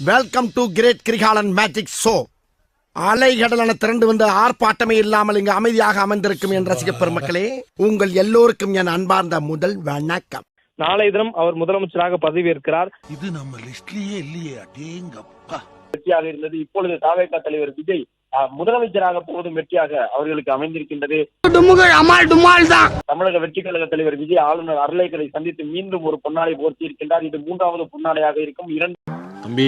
Welcome to great Kirikalan magic show. அலைகடலான திரண்டு வந்து ஆர்ப்பாட்டமே இல்லாமல் இங்கு அமைதியாக அமர்ந்திருக்கும் என் ரசிக பெருமக்களே, உங்கள் எல்லோருக்கும் என் அன்பார்ந்த முதல் வணக்கம். நாளைய தினம் அவர் முதலமைச்சராக பதவியேற்கிறார். இது நம்ம லிஸ்ட்லயே இல்லையே. அடேங்கப்பா. வெற்றியாக இருந்தது. இப்பொழுது தாவேகா தலைவர் விஜய் முதலமைச்சராக போவதும் வெற்றியாக அவர்களுக்கு அமைந்திருக்கின்றது. தமிழக வெற்றி கழக தலைவர் விஜய் ஆளுநர் அருளைக்கரை சந்தித்து மீண்டும் ஒரு பொன்னாடை போர்த்தி இருக்கின்றார். இது மூன்றாவது பொன்னாடையாக இருக்கும். தம்பி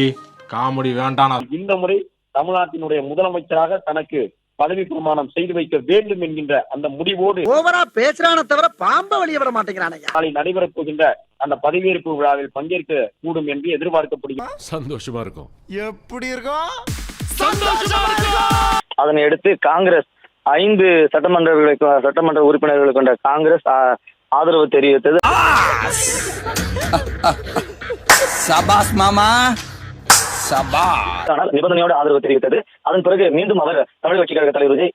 காமெடி வேண்டாம். இந்த முறை தமிழ்நாட்டினுடைய முதலமைச்சராக தனக்கு பதவி பிரமாணம் செய்து வைக்க வேண்டும் என்கின்ற அந்த முடிவோடு ஓவரா பேசுறான தவிர பாம்ப வெளியே வர மாட்டேங்கிறானே. நாளை நடைபெறப் போகின்ற அந்த பதவியேற்பு விழாவில் பங்கேற்க கூடும் என்று எதிர்பார்க்கப்படுகிறது. சந்தோஷமா இருக்கும். எப்படி இருக்கும்? அதனை அடுத்து காங்கிரஸ் 5 சட்டமன்ற உறுப்பினர்கள் கொண்ட காங்கிரஸ் ஆதரவு தெரிவித்தது. சபாஸ் மாமா ஆனால் நிபந்தனையோடு ஆதரவு தெரிவித்தது. அதன் பிறகு மீண்டும் அவர் தமிழக வெற்றி கழக தலைவர் விஜய்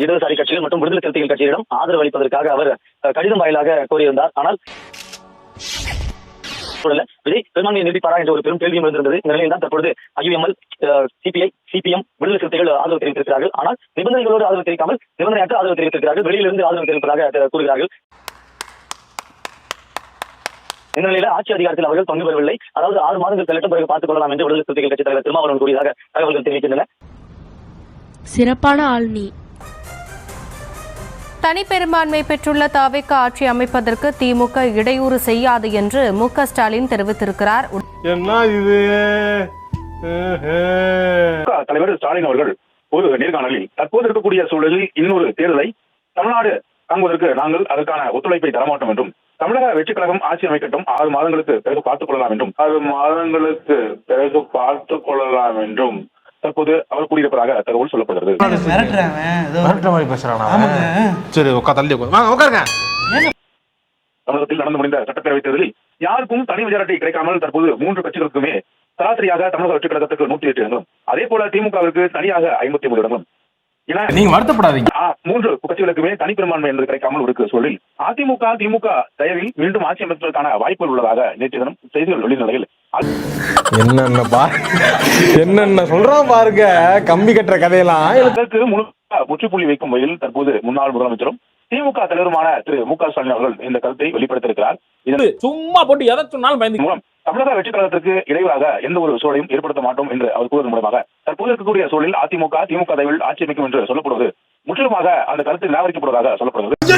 இடதுசாரி கட்சிகள் மற்றும் விடுதலை சிறுத்தைகள் கட்சியிடம் ஆதரவு அளிப்பதற்காக அவர் கடிதம் வாயிலாக கோரியிருந்தார். ஆனால் விஜய் பெரும்பான்மையை நீடிப்பாரா என்ற ஒரு பெரும் கேள்வியும் இருந்திருந்தது. இந்த நிலையில் தான் தற்பொழுது IUML, CPI, CPM, விடுதலை சிறுத்தைகள் ஆதரவு தெரிவித்திருக்கிறார்கள். ஆனால் நிபந்தனைகளோடு ஆதரவு தெரிவிக்காமல் நிபந்தனையற்ற ஆதரவு தெரிவித்திருக்கிறார்கள். வெளியிலிருந்து ஆதரவு தெரிவிப்பதாக கூறுகிறார்கள். இந்த நிலையில ஆட்சி அதிகாரத்தில் அவர்கள் பங்கு பெறவில்லை. அதாவது 6 மாதங்கள் செல்லட்டும் பிறகு பார்த்துக் கொள்ளலாம் என்று விடுதலை சிறுத்தைகள் கட்சித் தலைவர் திருமாவளவன் கூறியதாக தகவல்கள் தெரிவிக்கின்றன. சிறப்பான ஆள்நி. தனிப்பெரும்பான்மை பெற்றுள்ள தாவேகா ஆட்சி அமைப்பதற்கு திமுக இடையூறு செய்யாது என்று மு.க. ஸ்டாலின் தெரிவித்திருக்கிறார். என்ன இது? தலைவர் ஸ்டாலின் அவர்கள் ஒரு நேர்காணலில் தற்போது இருக்கக்கூடிய சூழலில் இன்னொரு தேர்தலை தமிழ்நாடு தாங்குவதற்கு நாங்கள் அதற்கான ஒத்துழைப்பை தரமாட்டோம் என்றும், தமிழக வெற்றி கழகம் ஆட்சி அமைக்கட்டும், 6 மாதங்களுக்கு பிறகு பார்த்துக் கொள்ளலாம் என்றும் தற்போது அவர் கூறியிருப்பதாக தகவல் சொல்லப்படுகிறது. தமிழகத்தில் நடந்து முடிந்த சட்டப்பேரவைத் தேர்தலில் யாருக்கும் தனி மெஜாரிட்டி அட்டை கிடைக்காமல் தற்போது 3 கட்சிகளுக்குமே சராசரியாக தமிழக வெற்றி கழகத்துக்கு 108 இடங்களும், அதே போல திமுகவிற்கு தனியாக 53 இடங்களும், நீங்க வருத்தப்படாதீங்க. 3 கட்சிகளுக்குமே தனிப்பெரும்பான்மை என்பது கிடைக்காமல் இருக்கிற சூழலில் அதிமுக திமுக தயவில் மீண்டும் ஆட்சி அமைப்பதற்கான வாய்ப்புகள் உள்ளதாக நேற்று தினம் செய்திகள் வெளியிட்ட நிலையில் என்னென்ன சொல்றான் பாருங்க. கம்பி கட்டுற கதையெல்லாம் இதற்கு முற்றுப்புள்ளி வைக்கும் வகையில் தற்போது முன்னாள் முதலமைச்சரும் திமுக தலைவருமான திரு மு.க. ஸ்டாலின் அவர்கள் இந்த கருத்தை வெளிப்படுத்தியிருக்கிறார். சும்மா போட்டு எதை சொன்னாலும் பயந்து மூலம் தமிழக வெற்றி கழகத்திற்கு இடையூறாக எந்த ஒரு சூழலையும் ஏற்படுத்த மாட்டோம் என்று அவர் கூறுவதன் மூலமாக தற்போது இருக்கக்கூடிய சூழலில் அதிமுக திமுக தயவில் ஆட்சி அமைக்கும் என்று சொல்லப்படுவது முற்றிலுமாக அந்த கருத்து நிராகரிக்கப்படுவதாக சொல்லப்படுகிறது.